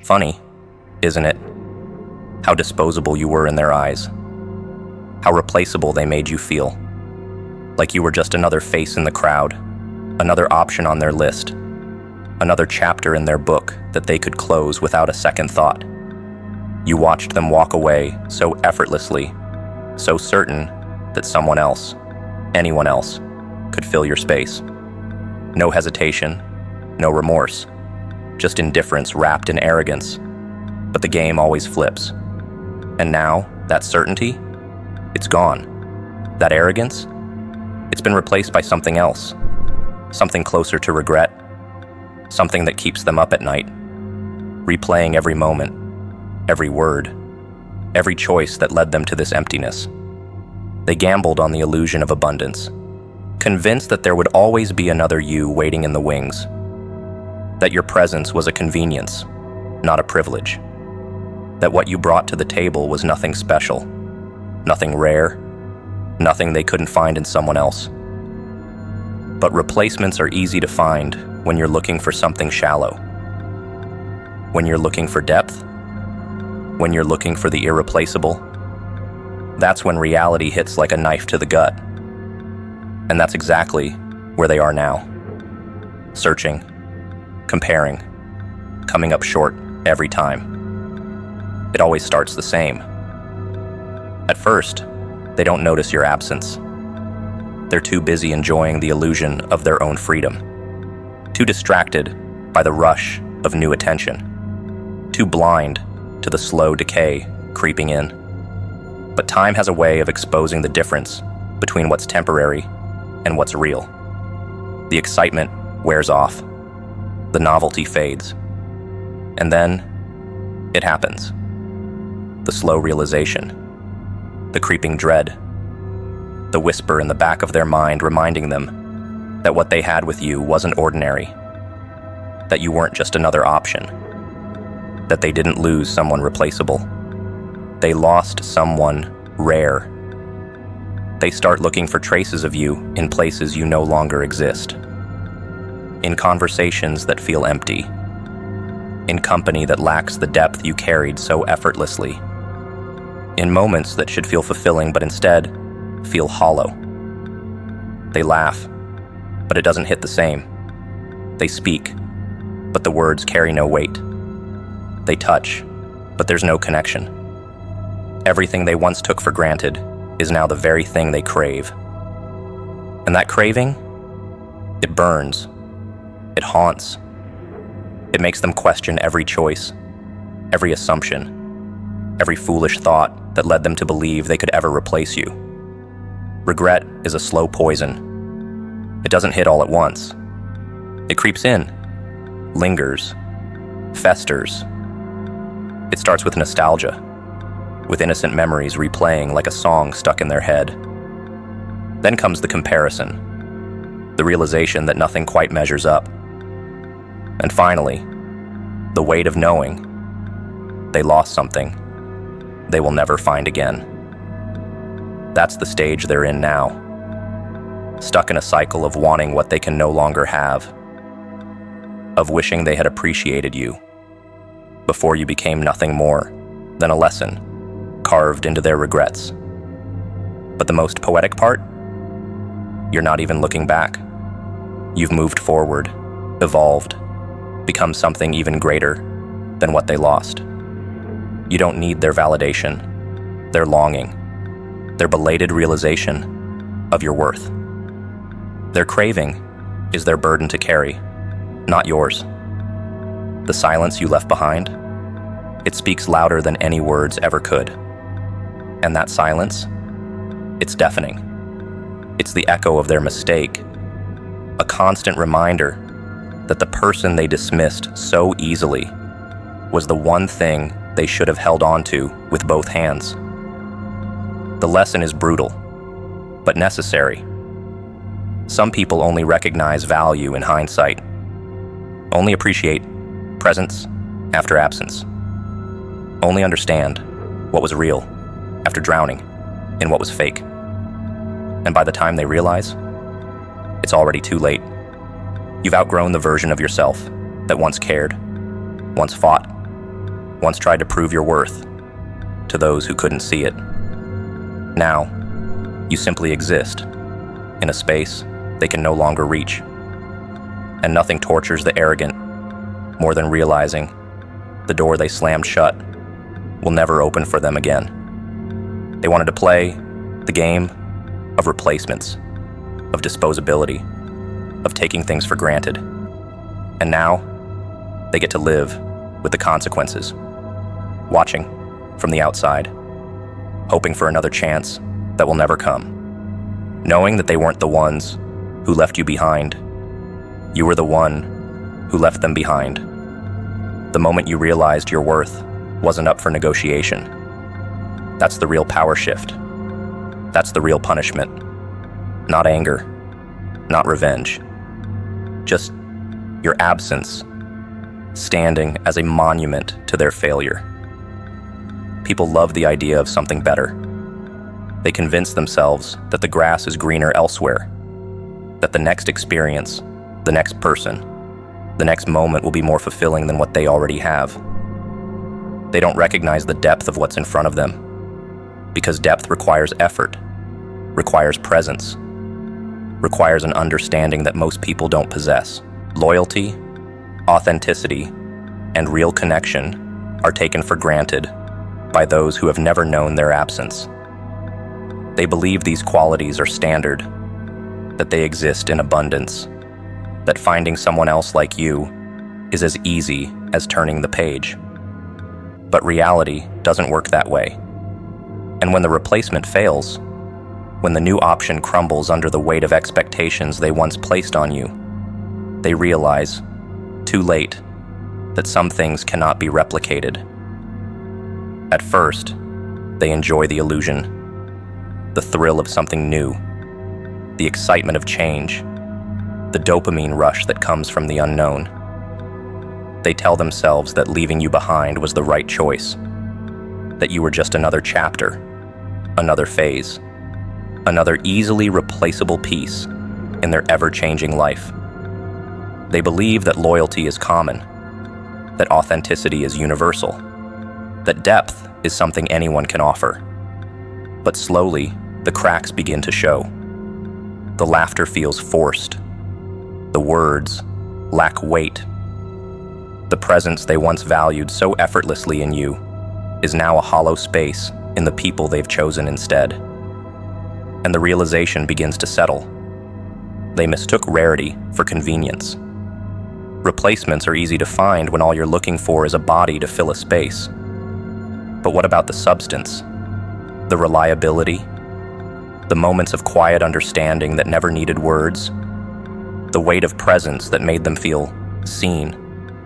Funny, isn't it? How disposable you were in their eyes. How replaceable they made you feel. Like you were just another face in the crowd, another option on their list, another chapter in their book that they could close without a second thought. You watched them walk away so effortlessly, so certain that someone else, anyone else, could fill your space. No hesitation, no remorse, just indifference wrapped in arrogance. But the game always flips. And now, that certainty, it's gone. That arrogance, it's been replaced by something else. Something closer to regret. Something that keeps them up at night. Replaying every moment, every word, every choice that led them to this emptiness. They gambled on the illusion of abundance, convinced that there would always be another you waiting in the wings. That your presence was a convenience, not a privilege. That what you brought to the table was nothing special, nothing rare, nothing they couldn't find in someone else. But replacements are easy to find when you're looking for something shallow. When you're looking for depth, when you're looking for the irreplaceable, that's when reality hits like a knife to the gut. And that's exactly where they are now. Searching, comparing, coming up short every time. It always starts the same. At first, they don't notice your absence. They're too busy enjoying the illusion of their own freedom. Too distracted by the rush of new attention. Too blind to the slow decay creeping in. But time has a way of exposing the difference between what's temporary and what's real. The excitement wears off. The novelty fades. And then, it happens. The slow realization. The creeping dread. The whisper in the back of their mind reminding them that what they had with you wasn't ordinary. That you weren't just another option. That they didn't lose someone replaceable. They lost someone rare. They start looking for traces of you in places you no longer exist. In conversations that feel empty. In company that lacks the depth you carried so effortlessly. In moments that should feel fulfilling but instead feel hollow. They laugh, but it doesn't hit the same. They speak, but the words carry no weight. They touch, but there's no connection. Everything they once took for granted is now the very thing they crave. And that craving, it burns. It haunts. It makes them question every choice, every assumption, every foolish thought that led them to believe they could ever replace you. Regret is a slow poison. It doesn't hit all at once. It creeps in, lingers, festers. It starts with nostalgia, with innocent memories replaying like a song stuck in their head. Then comes the comparison, the realization that nothing quite measures up. And finally, the weight of knowing they lost something they will never find again. That's the stage they're in now, stuck in a cycle of wanting what they can no longer have, of wishing they had appreciated you before you became nothing more than a lesson carved into their regrets. But the most poetic part? You're not even looking back. You've moved forward, evolved, become something even greater than what they lost. You don't need their validation, their longing, their belated realization of your worth. Their craving is their burden to carry, not yours. The silence you left behind, it speaks louder than any words ever could. And that silence, it's deafening. It's the echo of their mistake, a constant reminder that the person they dismissed so easily was the one thing they should have held on to with both hands. The lesson is brutal, but necessary. Some people only recognize value in hindsight, only appreciate presence after absence, only understand what was real after drowning in what was fake. And by the time they realize, it's already too late. You've outgrown the version of yourself that once cared, once fought, once tried to prove your worth to those who couldn't see it. Now, you simply exist in a space they can no longer reach. And nothing tortures the arrogant more than realizing the door they slammed shut will never open for them again. They wanted to play the game of replacements, of disposability, of taking things for granted. And now, they get to live with the consequences, watching from the outside, hoping for another chance that will never come. Knowing that they weren't the ones who left you behind, you were the one who left them behind. The moment you realized your worth wasn't up for negotiation. That's the real power shift. That's the real punishment. Not anger, not revenge. Just your absence, standing as a monument to their failure. People love the idea of something better. They convince themselves that the grass is greener elsewhere, that the next experience, the next person, the next moment will be more fulfilling than what they already have. They don't recognize the depth of what's in front of them, because depth requires effort, requires presence, requires an understanding that most people don't possess. Loyalty, authenticity, and real connection are taken for granted by those who have never known their absence. They believe these qualities are standard, that they exist in abundance, that finding someone else like you is as easy as turning the page. But reality doesn't work that way. And when the replacement fails, when the new option crumbles under the weight of expectations they once placed on you, they realize, too late, that some things cannot be replicated. At first, they enjoy the illusion, the thrill of something new, the excitement of change, the dopamine rush that comes from the unknown. They tell themselves that leaving you behind was the right choice, that you were just another chapter, another phase, another easily replaceable piece in their ever-changing life. They believe that loyalty is common, that authenticity is universal, that depth is something anyone can offer. But slowly, the cracks begin to show. The laughter feels forced. The words lack weight. The presence they once valued so effortlessly in you is now a hollow space in the people they've chosen instead. And the realization begins to settle. They mistook rarity for convenience. Replacements are easy to find when all you're looking for is a body to fill a space. But what about the substance? The reliability? The moments of quiet understanding that never needed words? The weight of presence that made them feel seen,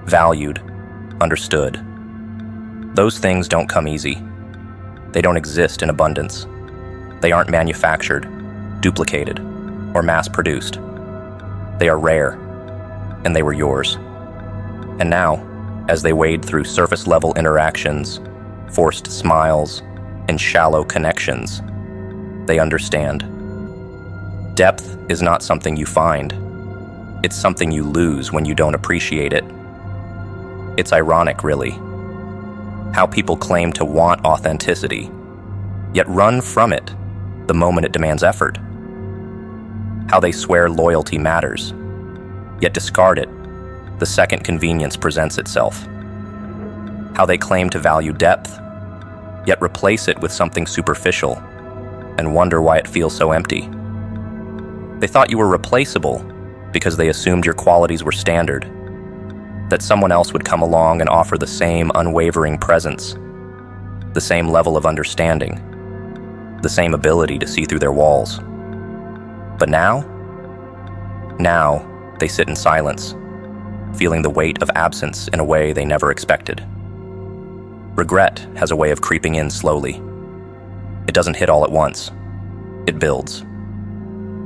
valued, understood? Those things don't come easy. They don't exist in abundance. They aren't manufactured, duplicated, or mass-produced. They are rare, and they were yours. And now, as they wade through surface-level interactions, forced smiles, and shallow connections, they understand. Depth is not something you find. It's something you lose when you don't appreciate it. It's ironic, really, how people claim to want authenticity, yet run from it the moment it demands effort. How they swear loyalty matters, yet discard it the second convenience presents itself. How they claim to value depth, yet replace it with something superficial and wonder why it feels so empty. They thought you were replaceable because they assumed your qualities were standard, that someone else would come along and offer the same unwavering presence, the same level of understanding, the same ability to see through their walls. But now they sit in silence, feeling the weight of absence in a way they never expected. Regret has a way of creeping in slowly. It doesn't hit all at once. It builds.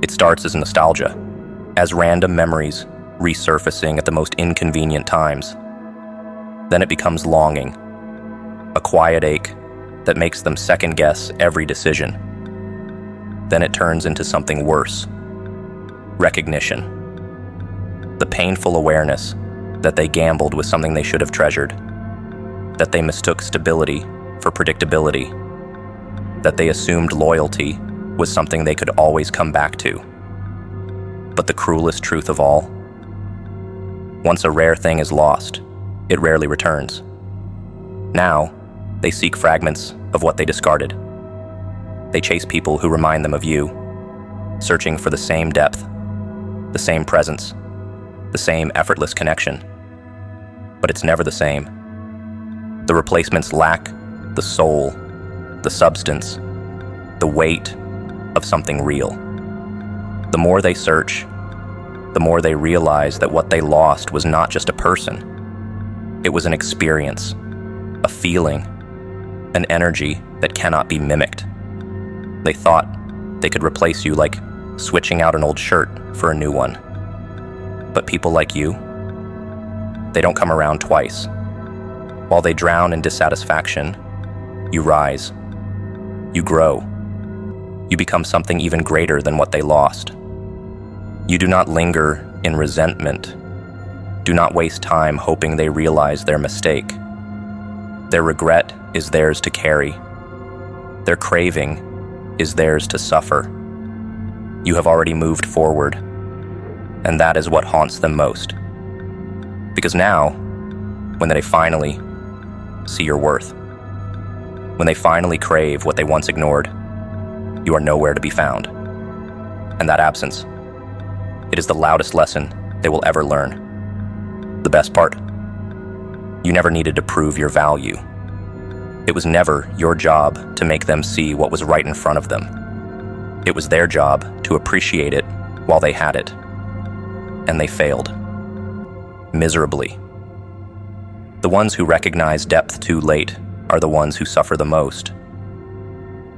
It starts as nostalgia, as random memories resurfacing at the most inconvenient times. Then it becomes longing, a quiet ache that makes them second-guess every decision. Then it turns into something worse: recognition. The painful awareness that they gambled with something they should have treasured. that they mistook stability for predictability, that they assumed loyalty was something they could always come back to. But the cruelest truth of all, once a rare thing is lost, it rarely returns. Now, they seek fragments of what they discarded. They chase people who remind them of you, searching for the same depth, the same presence, the same effortless connection. But it's never the same. The replacements lack the soul, the substance, the weight of something real. The more they search, the more they realize that what they lost was not just a person. It was an experience, a feeling, an energy that cannot be mimicked. They thought they could replace you like switching out an old shirt for a new one. But people like you, they don't come around twice. While they drown in dissatisfaction, you rise. You grow. You become something even greater than what they lost. You do not linger in resentment. Do not waste time hoping they realize their mistake. Their regret is theirs to carry. Their craving is theirs to suffer. You have already moved forward, and that is what haunts them most. Because now, when they finally see your worth, when they finally crave what they once ignored, you are nowhere to be found. And that absence, it is the loudest lesson they will ever learn. The best part, you never needed to prove your value. It was never your job to make them see what was right in front of them. It was their job to appreciate it while they had it. And they failed. Miserably. The ones who recognize depth too late are the ones who suffer the most.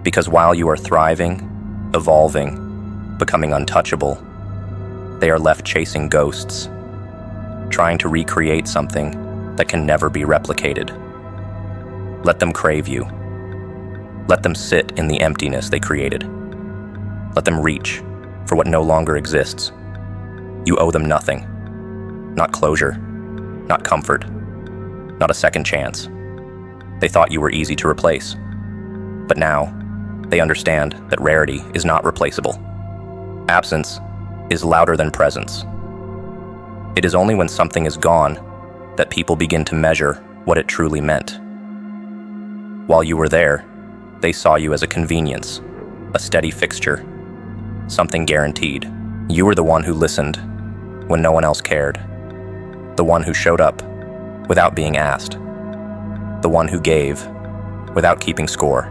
Because while you are thriving, evolving, becoming untouchable, they are left chasing ghosts, trying to recreate something that can never be replicated. Let them crave you. Let them sit in the emptiness they created. Let them reach for what no longer exists. You owe them nothing. Not closure, not comfort, not a second chance. They thought you were easy to replace. But now, they understand that rarity is not replaceable. Absence is louder than presence. It is only when something is gone that people begin to measure what it truly meant. While you were there, they saw you as a convenience, a steady fixture, something guaranteed. You were the one who listened when no one else cared, the one who showed up without being asked, the one who gave without keeping score.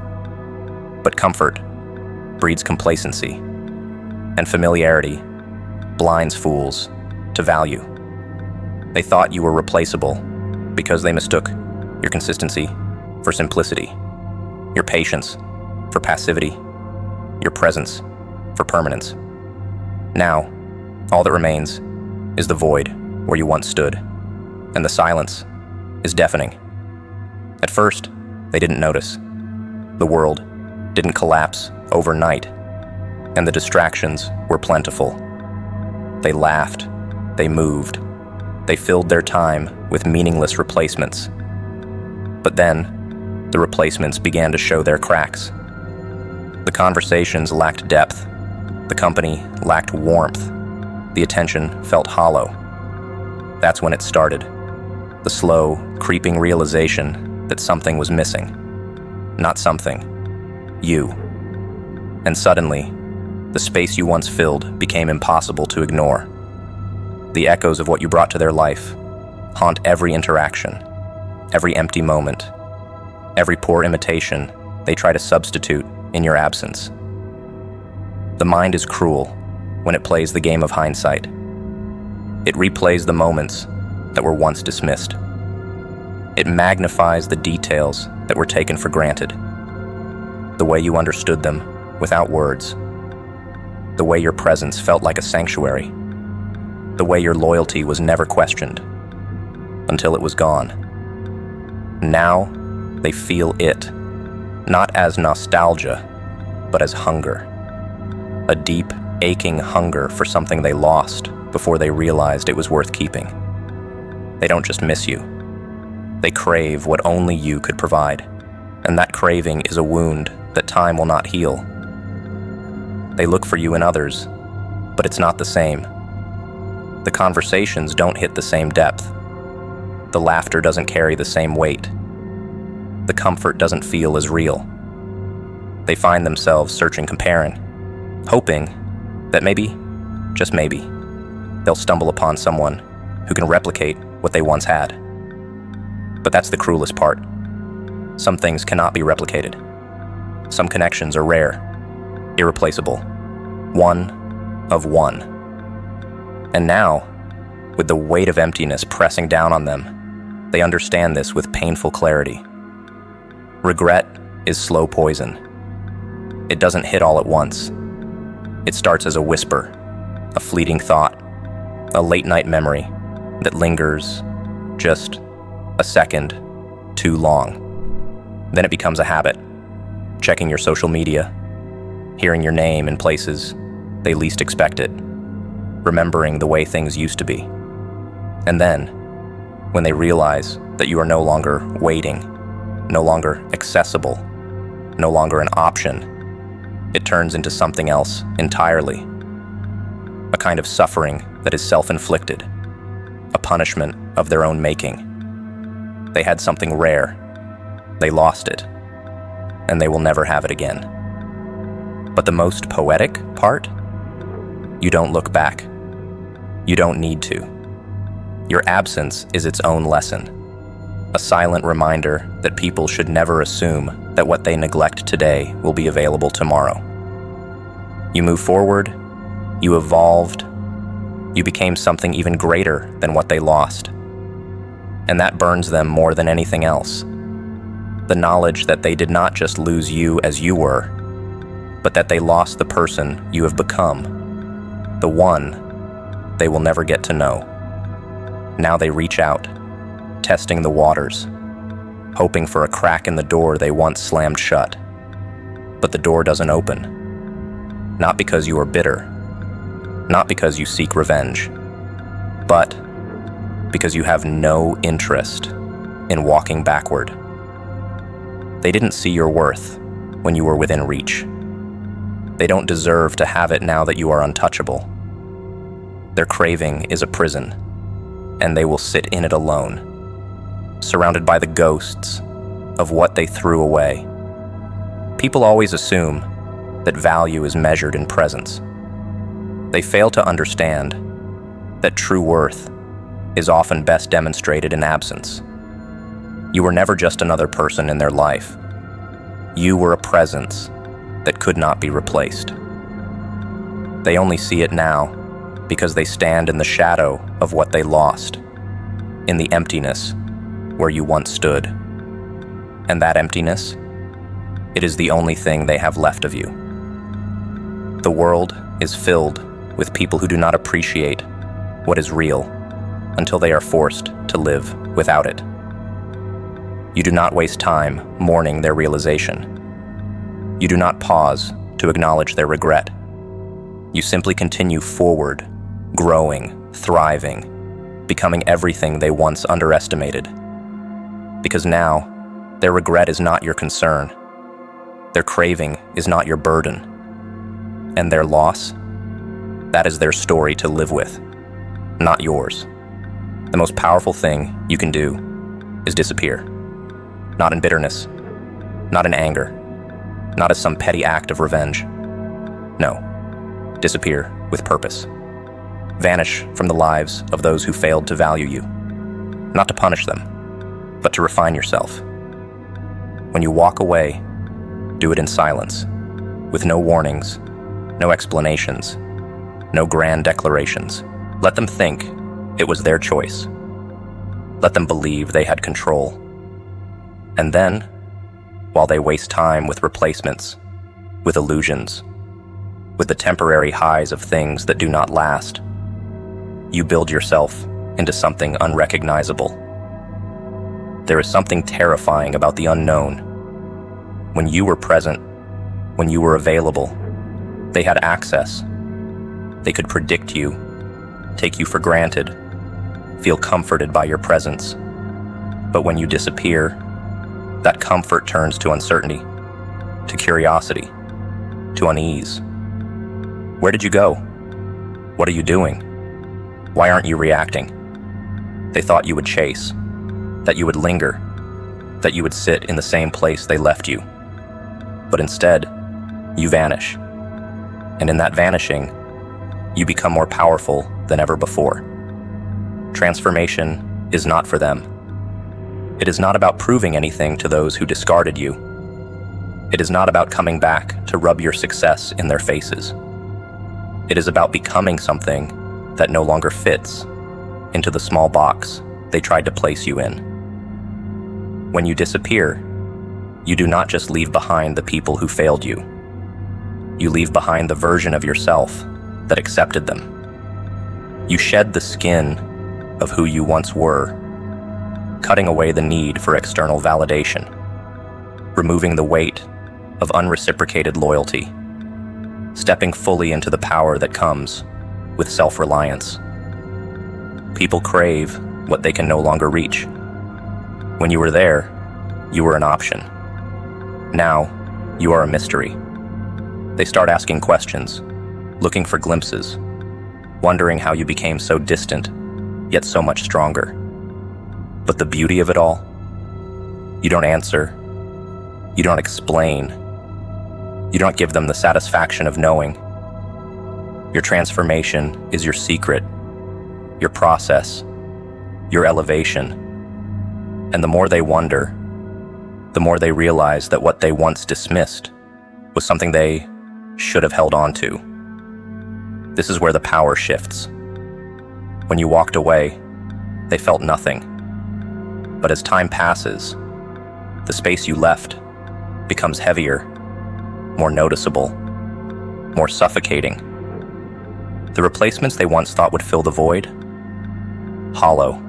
But comfort breeds complacency, and familiarity blinds fools to value. They thought you were replaceable because they mistook your consistency for simplicity, your patience for passivity, your presence for permanence. Now, all that remains is the void where you once stood, and the silence is deafening. At first, they didn't notice. The world didn't collapse overnight, and the distractions were plentiful. They laughed, they moved, they filled their time with meaningless replacements. But then, the replacements began to show their cracks. The conversations lacked depth, the company lacked warmth, the attention felt hollow. That's when it started, the slow, creeping realization that something was missing. Not something, you. And suddenly, the space you once filled became impossible to ignore. The echoes of what you brought to their life haunt every interaction, every empty moment, every poor imitation they try to substitute in your absence. The mind is cruel when it plays the game of hindsight. It replays the moments that were once dismissed. It magnifies the details that were taken for granted. The way you understood them without words. The way your presence felt like a sanctuary. The way your loyalty was never questioned until it was gone. Now, they feel it, not as nostalgia, but as hunger. A deep, aching hunger for something they lost before they realized it was worth keeping. They don't just miss you. They crave what only you could provide, and that craving is a wound that time will not heal. They look for you in others, but it's not the same. The conversations don't hit the same depth. The laughter doesn't carry the same weight. The comfort doesn't feel as real. They find themselves searching, comparing, hoping that maybe, just maybe, they'll stumble upon someone who can replicate what they once had. But that's the cruelest part. Some things cannot be replicated. Some connections are rare, irreplaceable, one of one. And now, with the weight of emptiness pressing down on them, they understand this with painful clarity. Regret is slow poison. It doesn't hit all at once. It starts as a whisper, a fleeting thought, a late-night memory that lingers just a second too long. Then it becomes a habit, checking your social media, hearing your name in places they least expect it, remembering the way things used to be. And then, when they realize that you are no longer waiting, no longer accessible, no longer an option, it turns into something else entirely. A kind of suffering that is self-inflicted, a punishment of their own making. They had something rare, they lost it, and they will never have it again. But the most poetic part? You don't look back. You don't need to. Your absence is its own lesson, a silent reminder that people should never assume that what they neglect today will be available tomorrow. You move forward, you evolved, you became something even greater than what they lost. And that burns them more than anything else. The knowledge that they did not just lose you as you were, but that they lost the person you have become, the one they will never get to know. Now they reach out, testing the waters, hoping for a crack in the door they once slammed shut. But the door doesn't open. Not because you are bitter, not because you seek revenge, but because you have no interest in walking backward. They didn't see your worth when you were within reach. They don't deserve to have it now that you are untouchable. Their craving is a prison, and they will sit in it alone, surrounded by the ghosts of what they threw away. People always assume that value is measured in presence. They fail to understand that true worth is often best demonstrated in absence. You were never just another person in their life. You were a presence that could not be replaced. They only see it now because they stand in the shadow of what they lost, in the emptiness where you once stood. And that emptiness, it is the only thing they have left of you. The world is filled with people who do not appreciate what is real until they are forced to live without it. You do not waste time mourning their realization. You do not pause to acknowledge their regret. You simply continue forward, growing, thriving, becoming everything they once underestimated. Because now, their regret is not your concern. Their craving is not your burden. And their loss, that is their story to live with, not yours. The most powerful thing you can do is disappear. Not in bitterness, not in anger, not as some petty act of revenge. No, disappear with purpose. Vanish from the lives of those who failed to value you, not to punish them, but to refine yourself. When you walk away, do it in silence, with no warnings, no explanations, no grand declarations. Let them think it was their choice. Let them believe they had control. And then, while they waste time with replacements, with illusions, with the temporary highs of things that do not last, you build yourself into something unrecognizable. There is something terrifying about the unknown. When you were present, when you were available, they had access. They could predict you, take you for granted, feel comforted by your presence. But when you disappear, that comfort turns to uncertainty, to curiosity, to unease. Where did you go? What are you doing? Why aren't you reacting? They thought you would chase, that you would linger, that you would sit in the same place they left you. But instead, you vanish. And in that vanishing, you become more powerful than ever before. Transformation is not for them. It is not about proving anything to those who discarded you. It is not about coming back to rub your success in their faces. It is about becoming something that no longer fits into the small box they tried to place you in. When you disappear, you do not just leave behind the people who failed you. You leave behind the version of yourself that accepted them. You shed the skin of who you once were, cutting away the need for external validation, removing the weight of unreciprocated loyalty, stepping fully into the power that comes with self-reliance. People crave what they can no longer reach. When you were there, you were an option. Now, you are a mystery. They start asking questions, looking for glimpses, wondering how you became so distant, yet so much stronger. But the beauty of it all, you don't answer, you don't explain, you don't give them the satisfaction of knowing. Your transformation is your secret, your process, your elevation. And the more they wonder, the more they realize that what they once dismissed was something they should have held on to. This is where the power shifts. When you walked away, they felt nothing. But as time passes, the space you left becomes heavier, more noticeable, more suffocating. The replacements they once thought would fill the void? Hollow.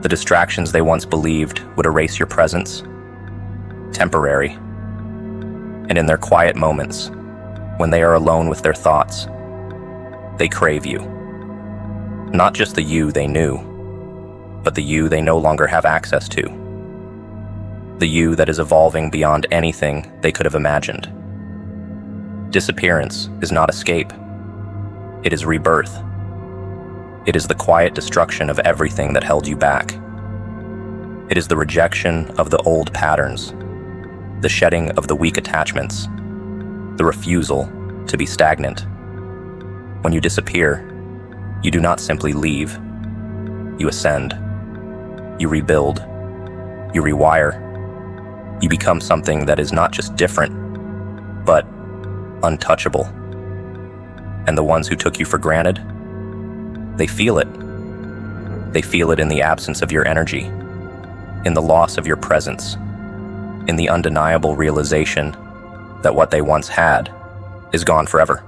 The distractions they once believed would erase your presence? Temporary. And in their quiet moments, when they are alone with their thoughts, they crave you. Not just the you they knew, but the you they no longer have access to. The you that is evolving beyond anything they could have imagined. Disappearance is not escape. It is rebirth. It is the quiet destruction of everything that held you back. It is the rejection of the old patterns, the shedding of the weak attachments, the refusal to be stagnant. When you disappear, you do not simply leave. You ascend. You rebuild. You rewire. You become something that is not just different, but untouchable. And the ones who took you for granted, they feel it. They feel it in the absence of your energy, in the loss of your presence, in the undeniable realization that what they once had is gone forever.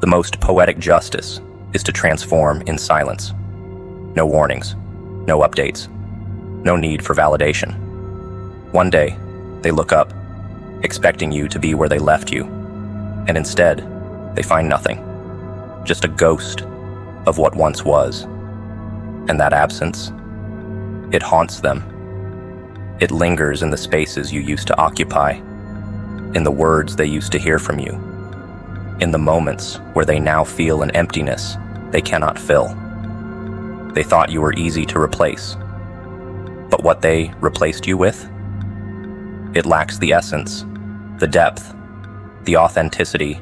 The most poetic justice is to transform in silence. No warnings, no updates, no need for validation. One day, they look up, expecting you to be where they left you, and instead, they find nothing, just a ghost of what once was. And that absence, it haunts them. It lingers in the spaces you used to occupy, in the words they used to hear from you, in the moments where they now feel an emptiness they cannot fill. They thought you were easy to replace, but what they replaced you with? It lacks the essence, the depth, the authenticity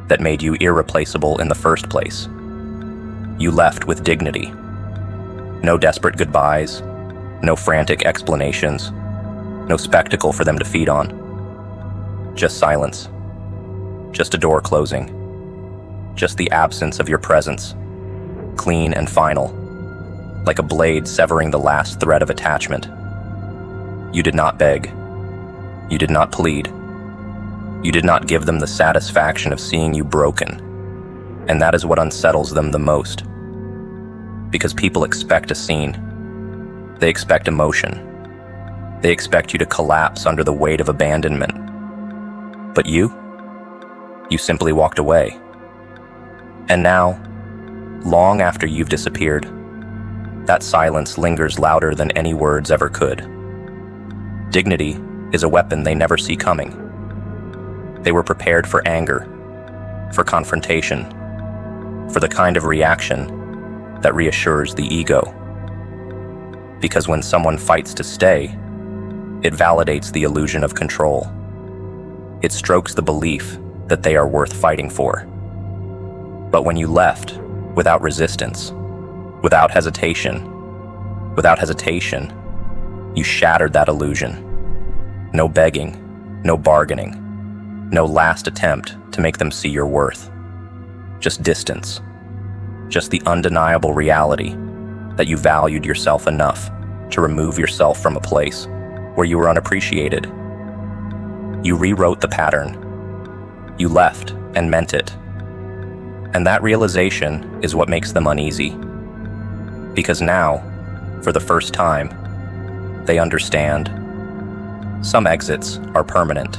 that made you irreplaceable in the first place. You left with dignity. No desperate goodbyes, no frantic explanations, no spectacle for them to feed on. Just silence. Just a door closing. Just the absence of your presence, clean and final, like a blade severing the last thread of attachment. You did not beg. You did not plead. You did not give them the satisfaction of seeing you broken. And that is what unsettles them the most. Because people expect a scene. They expect emotion. They expect you to collapse under the weight of abandonment. But you simply walked away. And now, long after you've disappeared, That silence lingers louder than any words ever could. Dignity is a weapon they never see coming. They were prepared for anger, for confrontation, for the kind of reaction that reassures the ego. Because when someone fights to stay, it validates the illusion of control. It strokes the belief that they are worth fighting for. But when you left, without resistance, without hesitation, you shattered that illusion. No begging, no bargaining, no last attempt to make them see your worth. Just distance. Just the undeniable reality that you valued yourself enough to remove yourself from a place where you were unappreciated. You rewrote the pattern. You left and meant it. And that realization is what makes them uneasy. Because now, for the first time, they understand. Some exits are permanent.